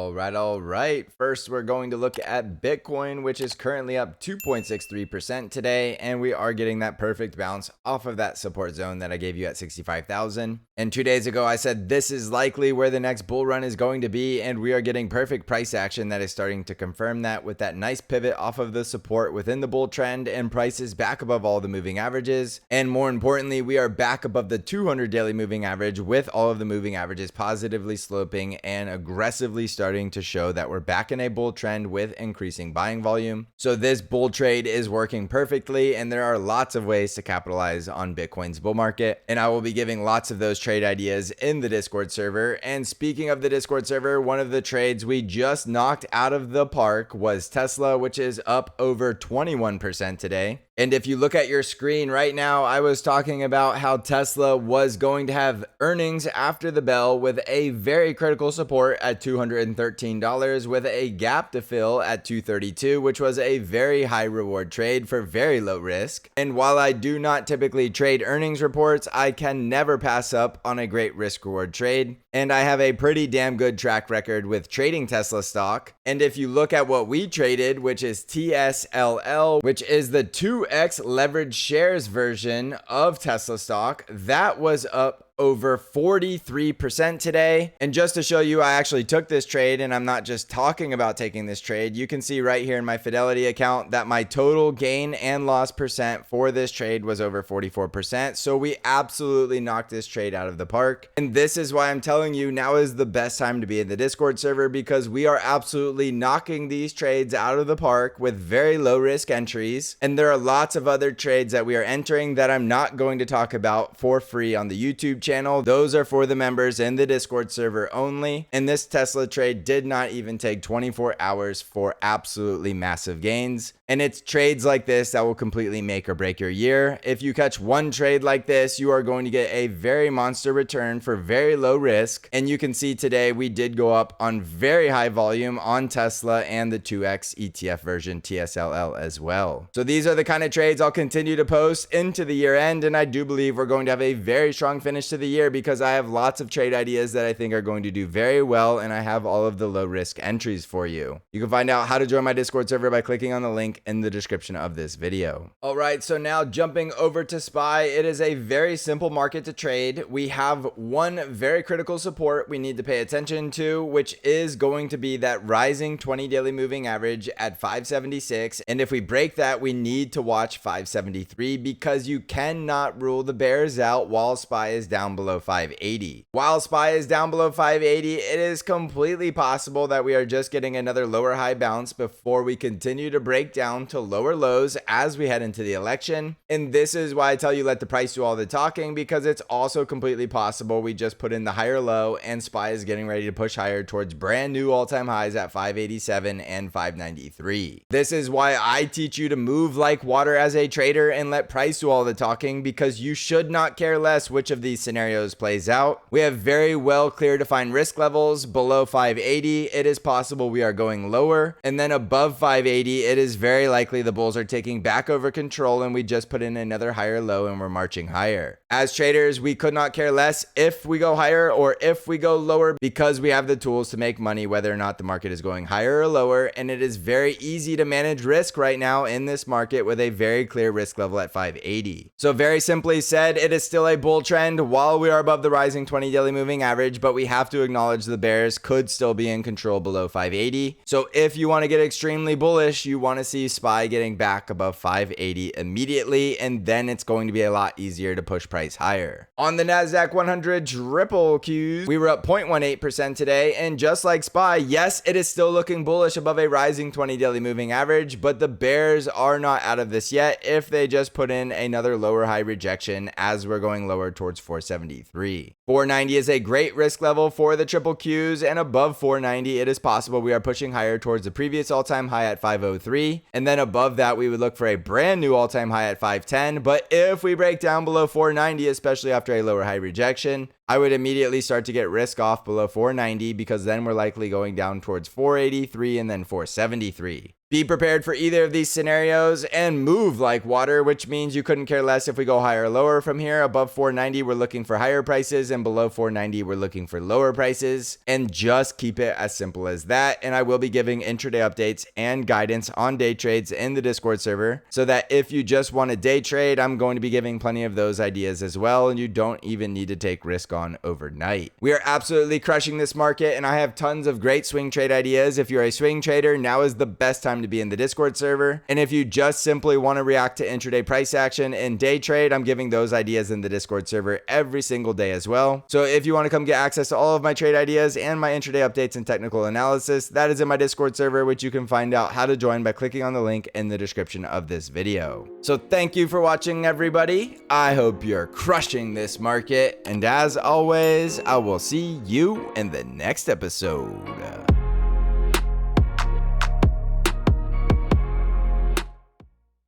All right. First, we're going to look at Bitcoin, which is currently up 2.63% today, and we are getting that perfect bounce off of that support zone that I gave you at 65,000. And 2 days ago, I said this is likely where the next bull run is going to be, and we are getting perfect price action that is starting to confirm that with that nice pivot off of the support within the bull trend and prices back above all the moving averages. And more importantly, we are back above the 200 daily moving average with all of the moving averages positively sloping and aggressively starting to show that we're back in a bull trend with increasing buying volume. So this bull trade is working perfectly, and there are lots of ways to capitalize on Bitcoin's bull market, and I will be giving lots of those trade ideas in the Discord server. And speaking of the Discord server, one of the trades we just knocked out of the park was Tesla, which is up over 21% today. And if you look at your screen right now, I was talking about how Tesla was going to have earnings after the bell with a very critical support at $213 with a gap to fill at $232, which was a very high reward trade for very low risk. And while I do not typically trade earnings reports, I can never pass up on a great risk reward trade. And I have a pretty damn good track record with trading Tesla stock. And if you look at what we traded, which is TSLL, which is the 2x leveraged shares version of Tesla stock, that was up over 43% today. And just to show you, I actually took this trade, and I'm not just talking about taking this trade. You can see right here in my Fidelity account that my total gain and loss percent for this trade was over 44%. So we absolutely knocked this trade out of the park. And this is why I'm telling you now is the best time to be in the Discord server, because we are absolutely knocking these trades out of the park with very low risk entries. And there are lots of other trades that we are entering that I'm not going to talk about for free on the YouTube channel. Those are for the members in the Discord server only. And this Tesla trade did not even take 24 hours for absolutely massive gains. And it's trades like this that will completely make or break your year. If you catch one trade like this, you are going to get a very monster return for very low risk. And you can see today we did go up on very high volume on Tesla and the 2x ETF version TSLL as well. So these are the kind of trades I'll continue to post into the year end. And I do believe we're going to have a very strong finish to the year because I have lots of trade ideas that I think are going to do very well, and I have all of the low risk entries for you. You can find out how to join my Discord server by clicking on the link in the description of this video. All right, so now jumping over to SPY, it is a very simple market to trade. We have one very critical support we need to pay attention to, which is going to be that rising 20 daily moving average at 576. And if we break that, we need to watch 573 because you cannot rule the bears out while SPY is down below 580. While SPY is down below 580, it is completely possible that we are just getting another lower high bounce before we continue to break down to lower lows as we head into the election. And this is why I tell you let the price do all the talking, because it's also completely possible we just put in the higher low and SPY is getting ready to push higher towards brand new all-time highs at 587 and 593. This is why I teach you to move like water as a trader and let price do all the talking, because you should not care less which of these scenarios plays out. We have very well clear defined risk levels. Below 580, it is possible we are going lower, and then above 580, it is very likely the bulls are taking back over control and we just put in another higher low and we're marching higher. As traders, we could not care less if we go higher or if we go lower, because we have the tools to make money whether or not the market is going higher or lower, and it is very easy to manage risk right now in this market with a very clear risk level at 580. So very simply said, it is still a bull trend while we are above the rising 20 daily moving average, but we have to acknowledge the bears could still be in control below 580. So if you want to get extremely bullish, you want to see SPY getting back above 580 immediately, and then it's going to be a lot easier to push price higher. On the NASDAQ 100 triple Qs, we were up 0.18% today, and just like SPY, yes, it is still looking bullish above a rising 20 daily moving average, but the bears are not out of this yet if they just put in another lower high rejection as we're going lower towards 473. 490 is a great risk level for the triple Qs, and above 490, it is possible we are pushing higher towards the previous all-time high at 503, and then above that, we would look for a brand new all-time high at 510. But if we break down below 490, especially after a lower high rejection, I would immediately start to get risk off below 490 because then we're likely going down towards 483 and then 473. Be prepared for either of these scenarios and move like water, which means you couldn't care less if we go higher or lower from here. Above 490, we're looking for higher prices, and below 490, we're looking for lower prices. And just keep it as simple as that. And I will be giving intraday updates and guidance on day trades in the Discord server, so that if you just want a day trade, I'm going to be giving plenty of those ideas as well, and you don't even need to take risk on overnight. We are absolutely crushing this market, and I have tons of great swing trade ideas. If you're a swing trader, now is the best time to be in the Discord server. And if you just simply want to react to intraday price action and day trade, I'm giving those ideas in the Discord server every single day as well. So if you want to come get access to all of my trade ideas and my intraday updates and technical analysis, that is in my Discord server, which you can find out how to join by clicking on the link in the description of this video. So thank you for watching, everybody. I hope you're crushing this market, and as always, I will see you in the next episode.